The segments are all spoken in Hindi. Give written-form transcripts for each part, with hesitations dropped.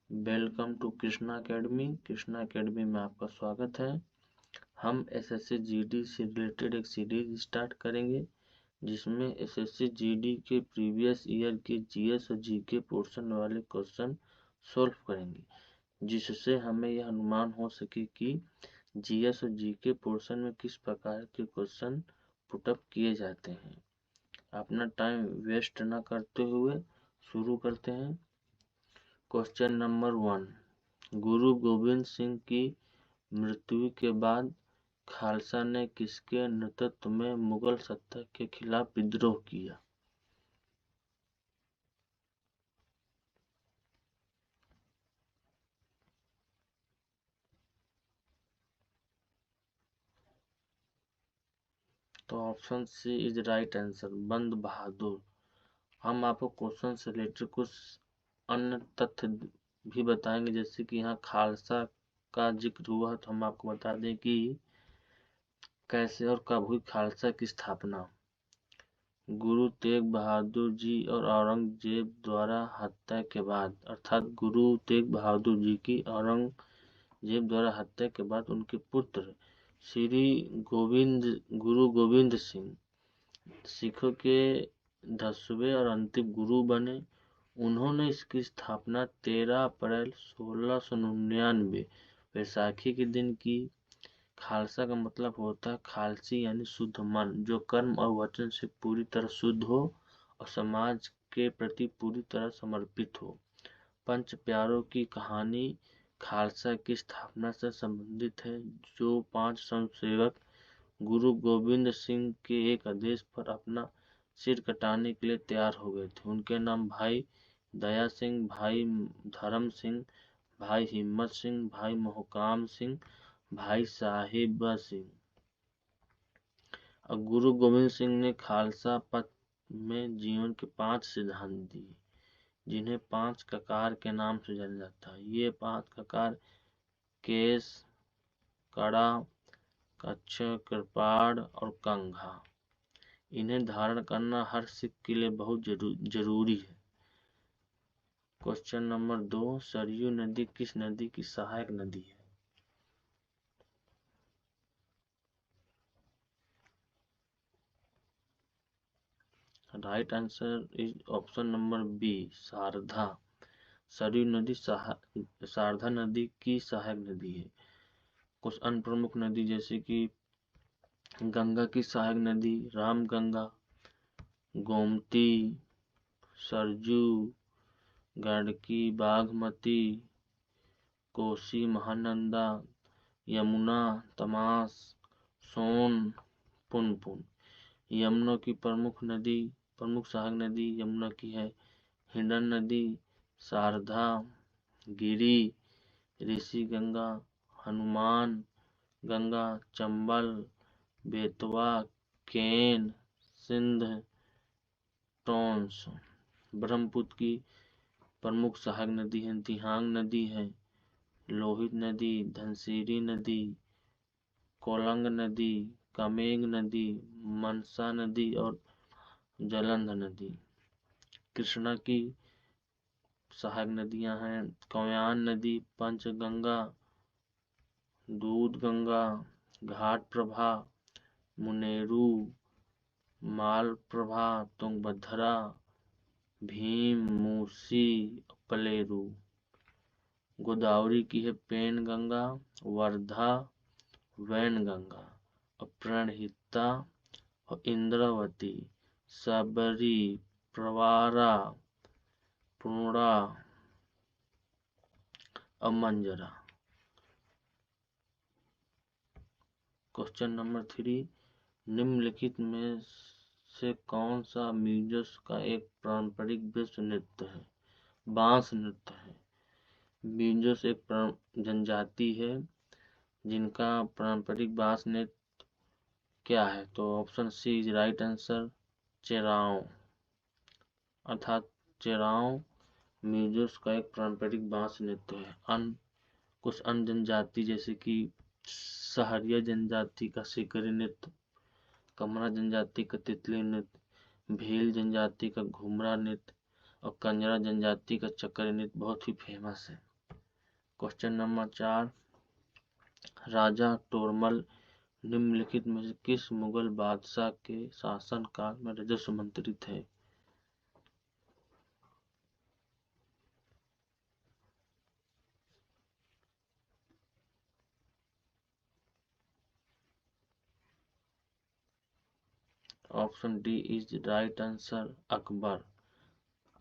Welcome to Krishna academy. Krishna academy में आपका स्वागत है। हम एसएससी जीडी से रिलेटेड एक सीरीज स्टार्ट करेंगे जिसमें एसएससी जीडी के प्रीवियस ईयर के जीएस और जीके पोर्शन वाले क्वेश्चन सॉल्व करेंगे, जिससे हमें यह अनुमान हो सके कि जीएस और जीके पोर्शन में किस प्रकार के क्वेश्चन पुटअप किए जाते हैं। अपना टाइम वेस्ट न करते हुए शुरू करते हैं। क्वेश्चन नंबर 1, गुरु गोविंद सिंह की मृत्यु के बाद खालसा ने किसके नेतृत्व में मुगल सत्ता के खिलाफ विद्रोह किया? तो option C is right answer, Banda Bahadur. हम आपको क्वेश्चन से रिलेटेड कुछ अन्य तथ्य भी बताएंगे, जैसे कि यहाँ खालसा का जिक्र हुआ तो हम आपको बता दें कि कैसे और कब हुई खालसा की स्थापना। गुरु तेग बहादुर जी और औरंगजेब द्वारा हत्या के बाद, अर्थात गुरु तेग बहादुर जी की औरंगजेब द्वारा हत्या के बाद उनके पुत्र श्री गुरु गोविंद सिंह सिखों के 10वें और अंतिम गुरु बने। उन्होंने इसकी स्थापना 13 अप्रैल 1699 वैसाखी के दिन की। खालसा का मतलब होता है खालसी यानी शुद्ध मन, जो कर्म और वचन से पूरी तरह शुद्ध हो और समाज के प्रति पूरी तरह समर्पित हो। पंच प्यारों की कहानी खालसा की स्थापना से संबंधित है, जो 5 स्वयंसेवक गुरु गोविंद सिंह के एक आदेश पर अपना सिर कटाने के लिए तैयार हो गए थे। उनके नाम भाई दया सिंह, भाई धर्म सिंह, भाई हिम्मत सिंह, भाई मोहकाम सिंह, भाई साहिब सिंह। और गुरु गोविंद सिंह ने खालसा पंथ में जीवन के 5 सिद्धांत दिए, जिन्हें 5 ककार के नाम से जाना जाता है। ये 5 ककार केस, कड़ा, कच्छ, कृपाण और कंघा। इन्हें धारण करना हर सिख के लिए बहुत जरूरी है। क्वेश्चन नंबर 2, सरयू नदी किस नदी की सहायक नदी है? Right answer is option number B, Sharda. Saryu नदी शारदा नदी की सहायक नदी है। कुछ अन्य प्रमुख नदी जैसे कि गंगा की सहायक नदी रामगंगा, गोमती, सरजू, गंडकी, बागमती, कोसी, महानंदा, यमुना, तमास, सोन, पुनपुन। यमुना की प्रमुख सहायक नदी यमुना की है हिंडन नदी, शारदा, गिरी, ऋषि गंगा, हनुमान गंगा, चंबल, बेतवा, केन, सिंध, टोंस। ब्रह्मपुत्र की प्रमुख सहायक नदी है दिहांग नदी है, लोहित नदी, धनसिरी नदी, कोलंग नदी, कमेंग नदी, मनसा नदी और जलंधर नदी। कृष्णा की सहायक नदियां हैं कौयान नदी, पंचगंगा, दूध गंगा, घाट प्रभा, मुनेरू, मालप्रभा, तुंगभद्रा, भीम, मूसी, पलेरू। गोदावरी की है पेनगंगा, वर्धा, वैनगंगा, प्रणहिता और इंद्रावती, सबरी, प्रवारा, पूर्णा और मंजरा। क्वेश्चन नंबर 3, निम्नलिखित में से कौन सा मिजोस का एक पारंपरिक विश्व नृत्य है? बांस नृत्य है। मिजोस एक जनजाति है जिनका पारंपरिक बांस नृत्य क्या है? तो option C is right answer, Cheraw. अर्थात चेराओ मिजोस का एक पारंपरिक बांस नृत्य है। कुछ अन्य जनजाति जैसे कि सहरिया जनजाति का सिकरी नृत्य, कमरा जनजाति का तितली नृत्य, भील जनजाति का घुमरा नृत्य और कंजरा जनजाति का चक्कर नृत्य बहुत ही फेमस है। क्वेश्चन नंबर 4, राजा तोरमल निम्नलिखित में से किस मुगल बादशाह के शासनकाल में राजस्व मंत्री थे? Option D is right answer, Akbar.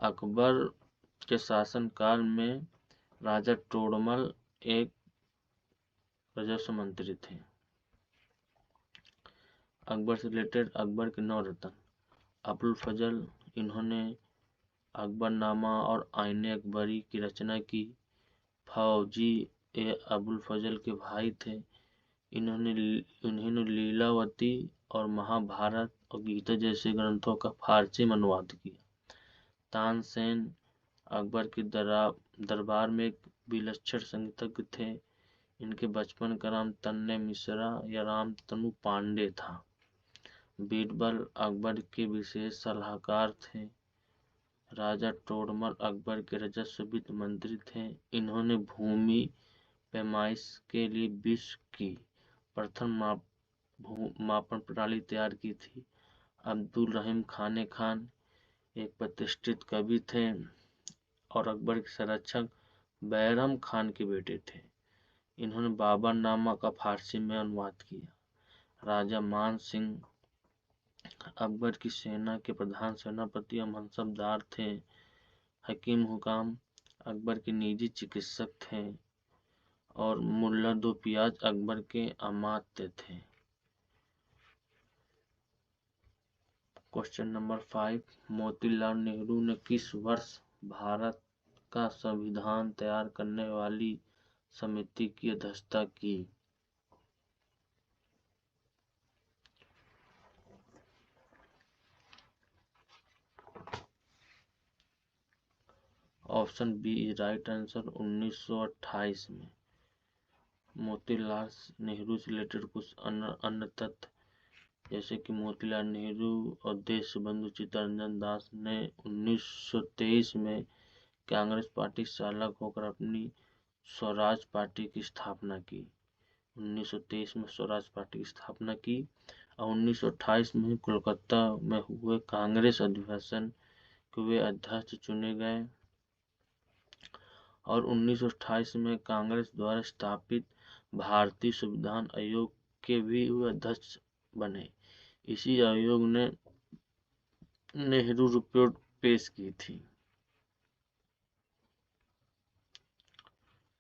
Akbar के शासनकाल में राजा तोड़मल एक राजस्व मंत्री थे। अकबर से रिलेटेड अकबर के 9 रत्न। अबुल फजल, इन्होंने अकबरनामा और आईने अकबरी की रचना की। फौजी ये अबुल फजल के भाई थे। इन्होंने लीलावती और महाभारत और गीता जैसे ग्रंथों का फारसी में अनुवाद किया। तानसेन अकबर के दरबार में एक विलक्षण संगीतज्ञ थे। इनके बचपन का नाम तन्ने मिश्रा या रामतनु पांडे था। बीरबल अकबर के विशेष सलाहकार थे। राजा तोड़मल अकबर के राजस्व वित्त मंत्री थे। इन्होंने भूमि पैमाइश के लिए विश्व की प्रथम मापन प्रणाली तैयार की थी। अब्दुल रहीम खाने खान एक प्रतिष्ठित कवि थे और अकबर के संरक्षक बैरम खान के बेटे थे। इन्होंने बाबरनामा का फारसी में अनुवाद किया। राजा मान सिंह अकबर की सेना के प्रधान सेनापति और मनसबदार थे। हकीम हुकाम अकबर के निजी चिकित्सक थे और मुल्ला दो पियाज अकबर के अमात्य थे। क्वेश्चन नंबर 5, मोतीलाल नेहरू ने किस वर्ष भारत का संविधान तैयार करने वाली समिति की अध्यक्षता की? Option B is right answer, 1928 में। मोतीलाल नेहरू से रिलेटेड कुछ अन्य तथ्य, जैसे कि मोतीलाल नेहरू और देशबंधु चित्तरंजन दास ने 1923 में कांग्रेस पार्टी से अलग होकर अपनी स्वराज पार्टी की स्थापना की। 1923 में स्वराज पार्टी की स्थापना की और 1928 में कोलकाता में हुए कांग्रेस अधिवेशन के वे अध्यक्ष चुने गए और 1928 में कांग्रेस द्वारा स्थापित भारतीय संविधान आयोग के भी वे अध्यक्ष बने। इसी आयोग ने नेहरू रिपोर्ट पेश की थी।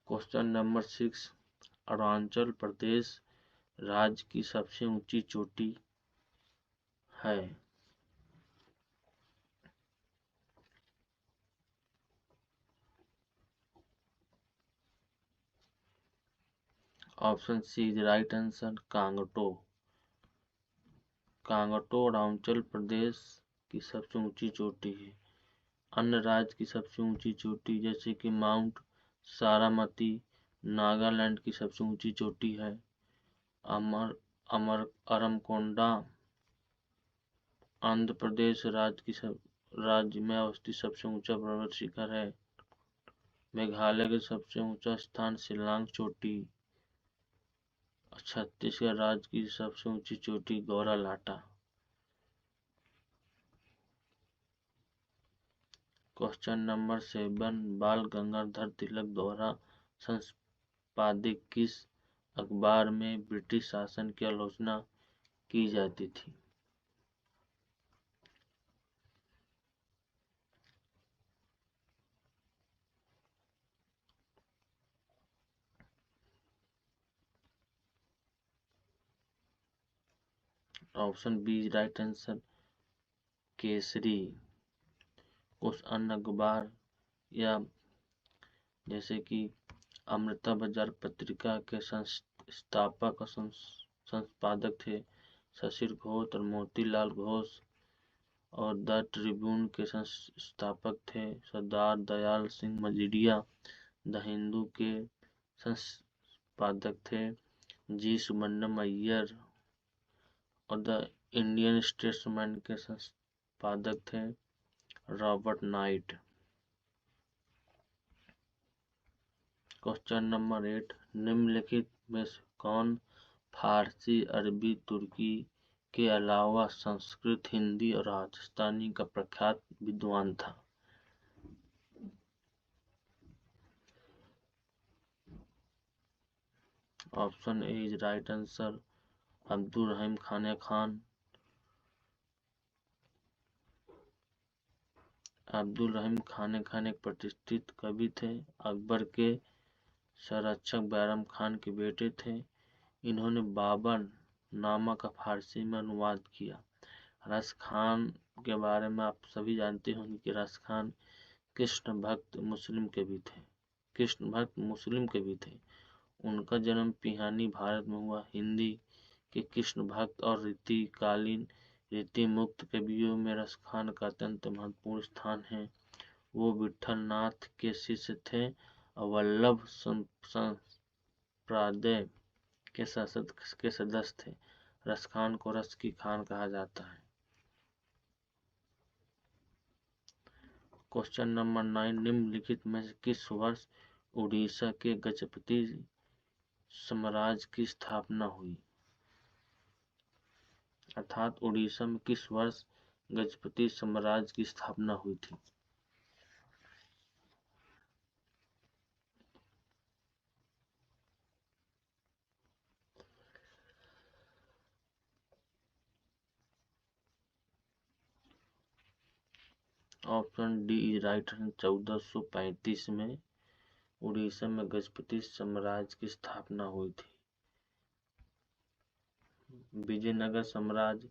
क्वेश्चन नंबर 6, अरुणाचल प्रदेश राज्य की सबसे ऊंची चोटी है? Option C is right answer, Kangto. Kangto Arunachal Pradesh की सबसे ऊंची चोटी है। अन्य राज्य की सबसे ऊंची चोटी जैसे कि माउंट सारामती नागालैंड की सबसे ऊंची चोटी है। अरमकोंडा आंध्र प्रदेश राज्य में अवस्थित सबसे ऊंचा पर्वत शिखर है। मेघालय का सबसे ऊंचा स्थान शिलांग चोटी। छत्तीसगढ़ राज्य की सबसे ऊंची चोटी गौरा लाटा। क्वेश्चन नंबर 7, बाल गंगाधर तिलक द्वारा संपादित किस अखबार में ब्रिटिश शासन की आलोचना की जाती थी? Option B right answer, Kesari. उस अन्य अखबार या जैसे कि अमृता बाजार पत्रिका के संस्थापक और संपादक थे शशिर घोष और मोतीलाल घोष और द ट्रिब्यून के संस्थापक थे सरदार दयाल सिंह मजीठिया। द हिंदू के संपादक थे जी सुब्रमण्यम अय्यर और द इंडियन स्टेट्समैन के संपादक थे रॉबर्ट नाइट। क्वेश्चन नंबर 8, निम्नलिखित में से कौन फारसी, अरबी, तुर्की के अलावा संस्कृत, हिंदी और राजस्थानी का प्रख्यात विद्वान था? Option A is right answer, Abdul Rahim Khan Khan. Abdul Rahim Khan Khan एक प्रतिष्ठित कवि थे। अकबर के संरक्षक बैरम खान के बेटे थे। इन्होंने बाबर नामा का फारसी में अनुवाद किया। रस खान के बारे में आप सभी जानते होंगे कि रस खान कृष्ण भक्त मुस्लिम कवि थे। कृष्ण भक्त मुस्लिम कवि थे। उनका जन्म पिहानी भारत में हुआ। हिंदी के कृष्ण भक्त और रीतिकालीन रीति मुक्त कवियों में रस खान का अत्यंत महत्वपूर्ण स्थान है। वो विठल नाथ के शिष्य थे और वल्लभ संप्रदाय के सदस्य थे। रस खान को रस की खान कहा जाता है। क्वेश्चन नंबर 9, निम्नलिखित में से किस वर्ष उड़ीसा के गजपति साम्राज्य की स्थापना हुई? अर्थात उड़ीसा में किस वर्ष गजपति साम्राज्य की स्थापना हुई थी? Option D is right. 1435 में उड़ीसा में गजपति साम्राज्य की स्थापना हुई थी। विजयनगर साम्राज्य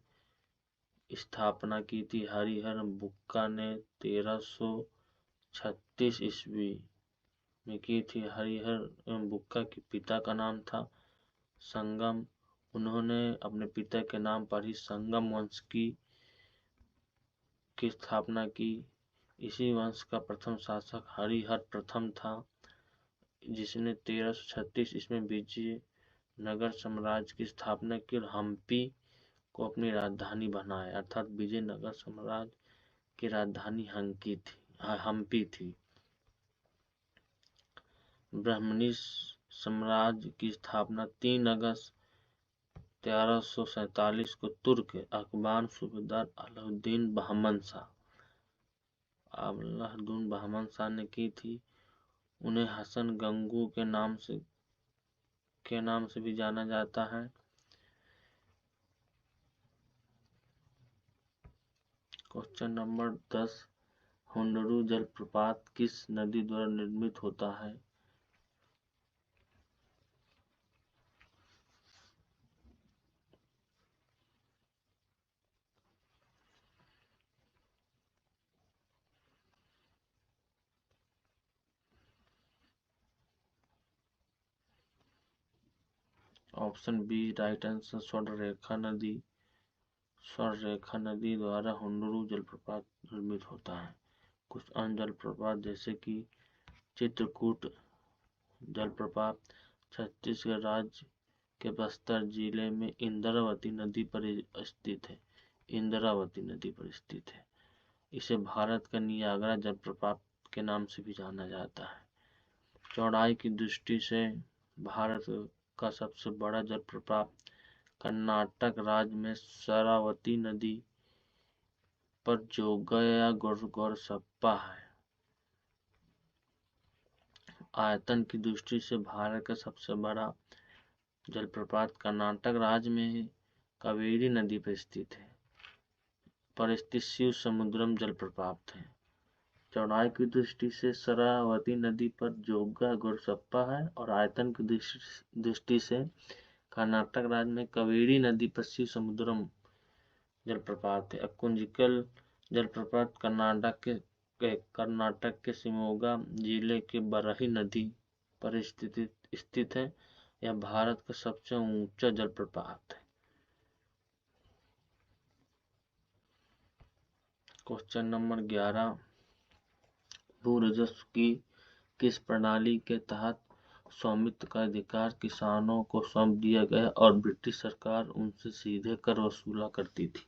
स्थापना की थी हरिहर बुक्का ने 1336 ईस्वी में की थी। हरिहर बुक्का के पिता का नाम था संगम। उन्होंने अपने पिता के नाम पर ही संगम वंश की स्थापना की। इसी वंश का प्रथम शासक हरिहर प्रथम था, जिसने 1336 ईस्वी में विजयनगर साम्राज्य की स्थापना की और हम्पी को अपनी राजधानी बनाया। अर्थात विजयनगर साम्राज्य की राजधानी हम्पी थी। ब्राह्मणी साम्राज्य की स्थापना 3 अगस्त 1347 को तुर्क अफगान सूबेदार अलाउद्दीन बहमन शाह ने की थी। उन्हें हसन गंगू के नाम से भी जाना जाता है। क्वेश्चन नंबर 10, हुंडरू जलप्रपात किस नदी द्वारा निर्मित होता है? Option B right answer, Swarnarekha नदी द्वारा हुंडरू जलप्रपात निर्मित होता है। कुछ अन्य जलप्रपात जैसे कि चित्रकूट जलप्रपात छत्तीसगढ़ राज्य के बस्तर जिले में इंद्रावती नदी पर स्थित है। इसे भारत का नियाग्रा जलप्रपात के नाम से भी जाना जाता है। चौड़ाई की दृष्टि से भारत का सबसे बड़ा जलप्रपात कर्नाटक राज्य में शरावती नदी पर जोगया गोरसप्पा है। आयतन की दृष्टि से भारत का सबसे बड़ा जलप्रपात कर्नाटक राज्य में कावेरी नदी पर स्थित शिव समुद्रम जलप्रपात है। चौड़ाई की दृष्टि से शरावती नदी पर जोगा गोरसप्पा है और आयतन की दृष्टि से कर्नाटक राज्य में कावेरी नदी पर शिव समुद्रम जलप्रपात है। कुंजिकल जलप्रपात कर्नाटक के शिमोगा जिले के बरही नदी पर स्थित है। यह भारत का सबसे ऊंचा जलप्रपात है। क्वेश्चन नंबर 11, भू राजस्व की किस प्रणाली के तहत स्वामित्व का अधिकार किसानों को सौंप दिया गया और ब्रिटिश सरकार उनसे सीधे कर वसूला करती थी?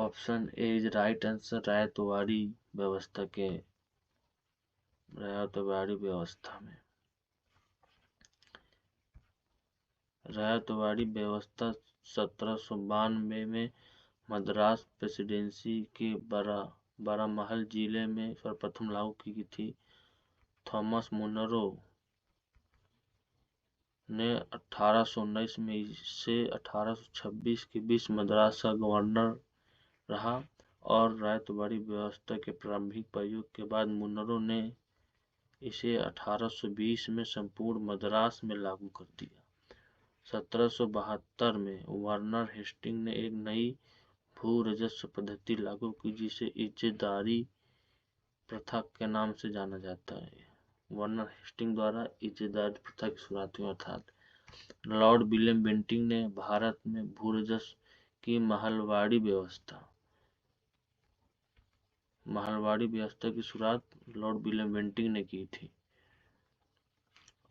Option A is right answer. Ryotwari व्यवस्था में रैयतवाड़ी व्यवस्था 1792 में मद्रास प्रेसिडेंसी के बारामहल जिले में सर्वप्रथम लागू की गई थी। थॉमस मुनरो ने 1819 में से 1826 के बीच मद्रास का गवर्नर रहा और रैयतवाड़ी व्यवस्था के प्रारंभिक प्रयोग के बाद मुनरो ने इसे 1820 में संपूर्ण मद्रास में लागू कर दिया। 1772 में वार्नर हेस्टिंग ने एक नई भू राजस्व पद्धति लागू की जिसे इज्जतदारी प्रथा के नाम से जाना जाता है। वार्नर हेस्टिंग द्वारा इज्जतदारी प्रथा की शुरुआत हुई, अर्थात लॉर्ड विलियम बेंटिंक ने भारत में भू राजस्व की महलवाड़ी व्यवस्था की शुरुआत लॉर्ड विलियम बेंटिंक ने की थी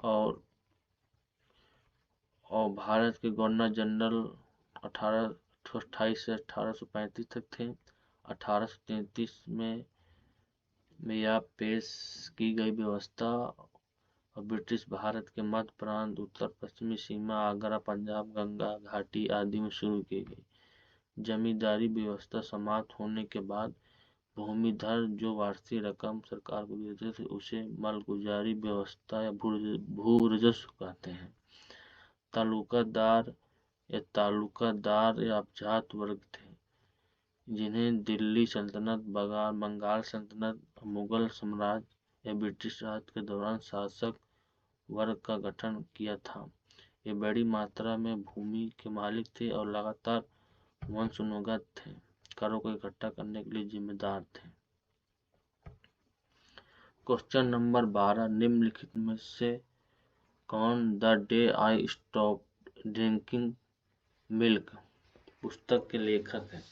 और भारत के गवर्नर जनरल 1828 से 1835 तक थे। 1833 में यह पेश की गई व्यवस्था और ब्रिटिश भारत के मध्य प्रांत, उत्तर पश्चिमी सीमा, आगरा, पंजाब, गंगा घाटी आदि में शुरू की गई। जमींदारी व्यवस्था समाप्त होने के बाद भूमिधर जो वार्षिक रकम सरकार को देते थे उसे मालगुजारी व्यवस्था या भू राजस्व कहते हैं। तालुकादार या अपजात वर्ग थे जिन्हें दिल्ली सल्तनत, बंगाल सल्तनत, मुगल साम्राज्य या ब्रिटिश राज के दौरान शासक वर्ग का गठन किया था। ये बड़ी मात्रा में भूमि के मालिक थे और लगातार वंशानुगत थे, करों को इकट्ठा करने के लिए जिम्मेदार थे। क्वेश्चन नंबर 12, निम्नलिखित में से कौन the day I stopped drinking milk पुस्तक के लेखक हैं?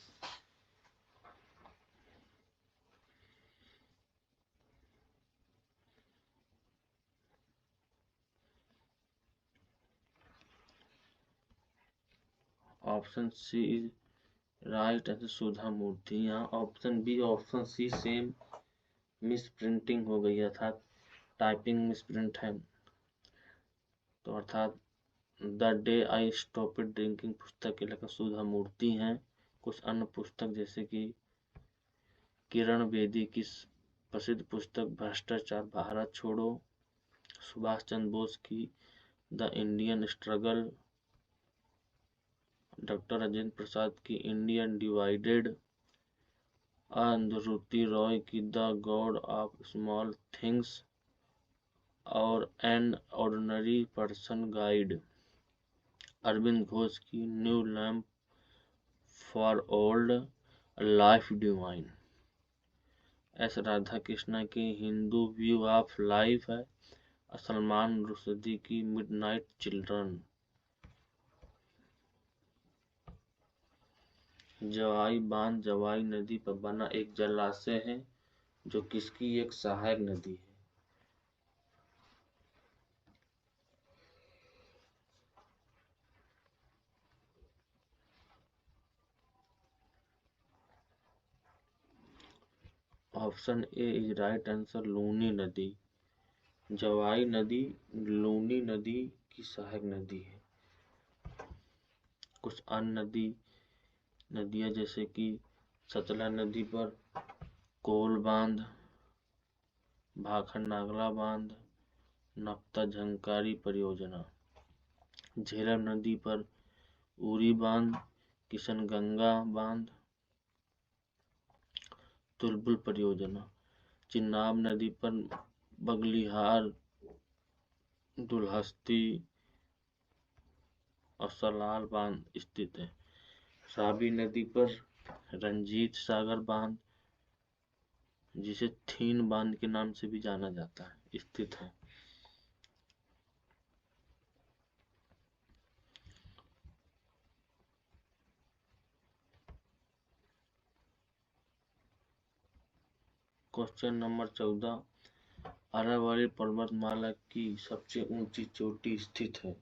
Option C is right answer Sudha Murty. यहाँ option B option C same misprinting हो गई है, अर्थात टाइपिंग मिस प्रिंट है। तो अर्थात the day I stopped drinking पुस्तक के लेखक सुधा मूर्ति हैं। कुछ अन्य पुस्तक जैसे कि किरण बेदी की प्रसिद्ध पुस्तक भ्रष्टाचार भारत छोड़ो, सुभाष चंद्र बोस की the Indian struggle, doctor Rajendra Prasad की इंडियन डिवाइडेड, अरुंधति रॉय की the god of small things और an ordinary person guide, Aurobindo Ghosh की new lamp for old life divine, S Radha Krishna की हिंदू व्यू ऑफ लाइफ है, सलमान रुश्दी की मिडनाइट चिल्ड्रन। जवाई बांध जवाई नदी पर बना एक जलाशय है जो किसकी एक सहायक नदी है? Option A is right answer Luni नदी। जवाई नदी लूनी नदी की सहायक नदी है। कुछ अन्य नदियां जैसे कि सतला नदी पर कोल बांध, भाखड़ नागला बांध, नप्ता झंकारी परियोजना, झेलम नदी पर उरी बांध, किशनगंगा बांध, तुलबुल परियोजना, चिनाब नदी पर बगलिहार, दुल्हस्ती और सलाल बांध स्थित है। रावी नदी पर रंजीत सागर बांध, जिसे थीन बांध के नाम से भी जाना जाता है, स्थित है। क्वेश्चन नंबर 14, अरावली पर्वतमाला की सबसे ऊंची चोटी स्थित है?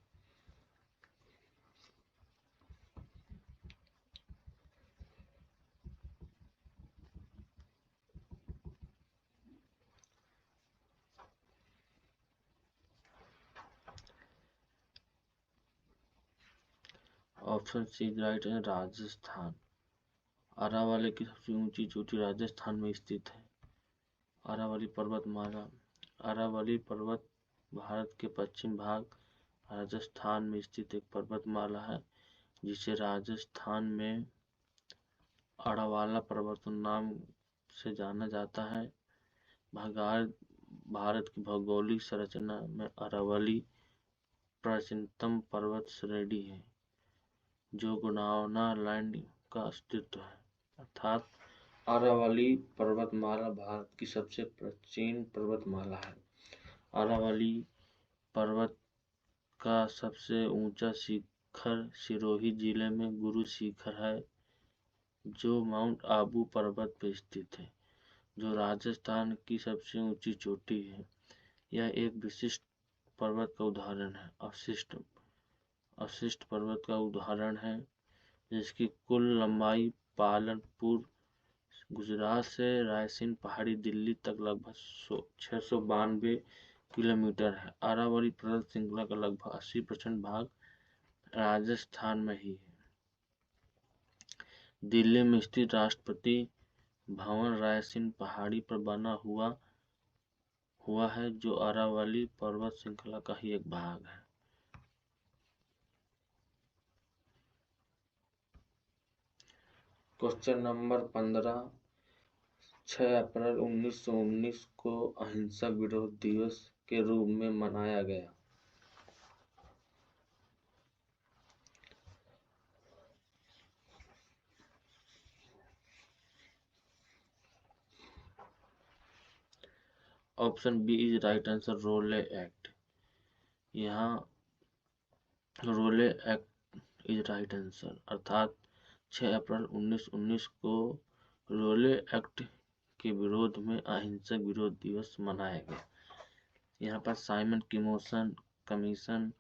ऑप्शन सी इज राइट है, राजस्थान। अरावली की सबसे ऊंची चोटी राजस्थान में स्थित है। अरावली पर्वतमाला। अरावली पर्वत भारत के पश्चिम भाग राजस्थान में स्थित एक पर्वतमाला है, जिसे राजस्थान में अरावली पर्वत नाम से जाना जाता है। भारत की भौगोलिक संरचना में अरावली प्राचीनतम पर्वत श्रेणी है, जो गोंडवाना का अस्तित्व है। अर्थात अरावली पर्वतमाला भारत की सबसे प्राचीन पर्वतमाला है। अरावली पर्वत का सबसे ऊंचा शिखर सिरोही जिले में गुरु शिखर है, जो माउंट आबू पर्वत पर स्थित है, जो राजस्थान की सबसे ऊंची चोटी है। यह एक विशिष्ट पर्वत का उदाहरण है, अवशिष्ट पर्वत का उदाहरण है, जिसकी कुल लंबाई पालनपुर गुजरात से रायसीन पहाड़ी दिल्ली तक लगभग 692 किलोमीटर है। अरावली पर्वत श्रृंखला का लगभग 80% भाग राजस्थान में ही है। दिल्ली में स्थित राष्ट्रपति भवन रायसीन पहाड़ी पर बना हुआ है, जो अरावली पर्वत श्रृंखला का ही एक भाग है। क्वेश्चन नंबर 15, 6 अप्रैल 1919 को अहिंसक विरोध दिवस के रूप में मनाया गया। Option B is right answer, Rowlatt act. यहाँ Rowlatt act is right answer, अर्थात 6 अप्रैल 1919 को रोले एक्ट के विरोध में अहिंसक विरोध दिवस मनाया गया। यहाँ पर साइमन कमीशन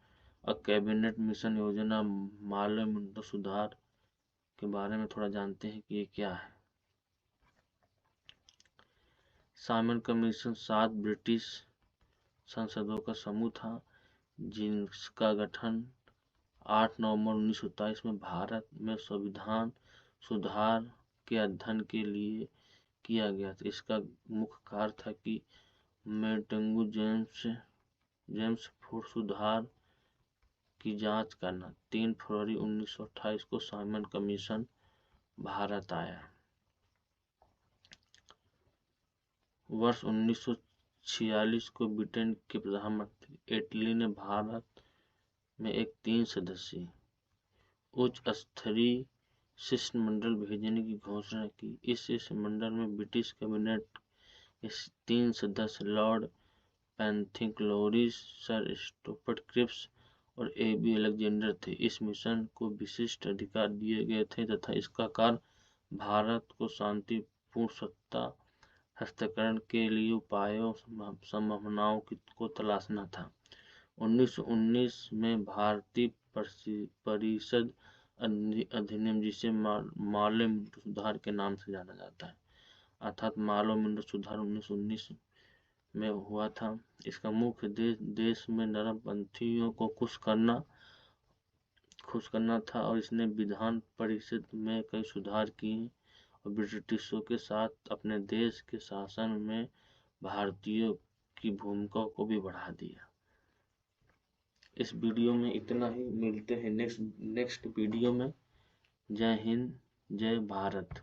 और कैबिनेट मिशन योजना मालवीय मुद्दा सुधार के बारे में थोड़ा जानते हैं कि ये क्या है। साइमन कमीशन 7 ब्रिटिश सांसदों का समूह था, जिसका गठन 8 नवंबर 1927 में भारत में संविधान सुधार के अध्ययन के लिए किया गया था। इसका मुख्य कार्य था कि मेंटेगू जेम्स फूड सुधार की जांच करना। 3 फरवरी 1928 को साइमन कमीशन भारत आया। वर्ष 1946 को ब्रिटेन के प्रधानमंत्री एटली ने भारत में एक 3 सदस्यीय उच्च स्तरीय शिष्टमंडल भेजने की घोषणा की। इस शिष्टमंडल में ब्रिटिश कैबिनेट के 3 सदस्य लॉर्ड पैंथिकलोरिस, सर स्टुअर्ट क्रिप्स और एबी अलेक्जेंडर थे। इस मिशन को विशिष्ट अधिकार दिए गए थे तथा इसका कार्य भारत को शांतिपूर्ण सत्ता हस्तांतरण के लिए उपायों संभावनाओं को तलाशना था। 1919 में भारतीय परिषद अधिनियम, जिसे मालवीय मुद्दा सुधार के नाम से जाना जाता है, अर्थात मालवीय मुद्दा सुधार 1919 में हुआ था। इसका मुख्य देश में नरमपंथियों को खुश करना था और इसने विधान परिषद में कई सुधार किए और ब्रिटिशों के साथ अपने देश के शासन में भारतीयों की भूमिका को भी बढ़ा दिया। इस वीडियो में इतना ही, मिलते हैं नेक्स्ट वीडियो में। जय हिंद, जय भारत।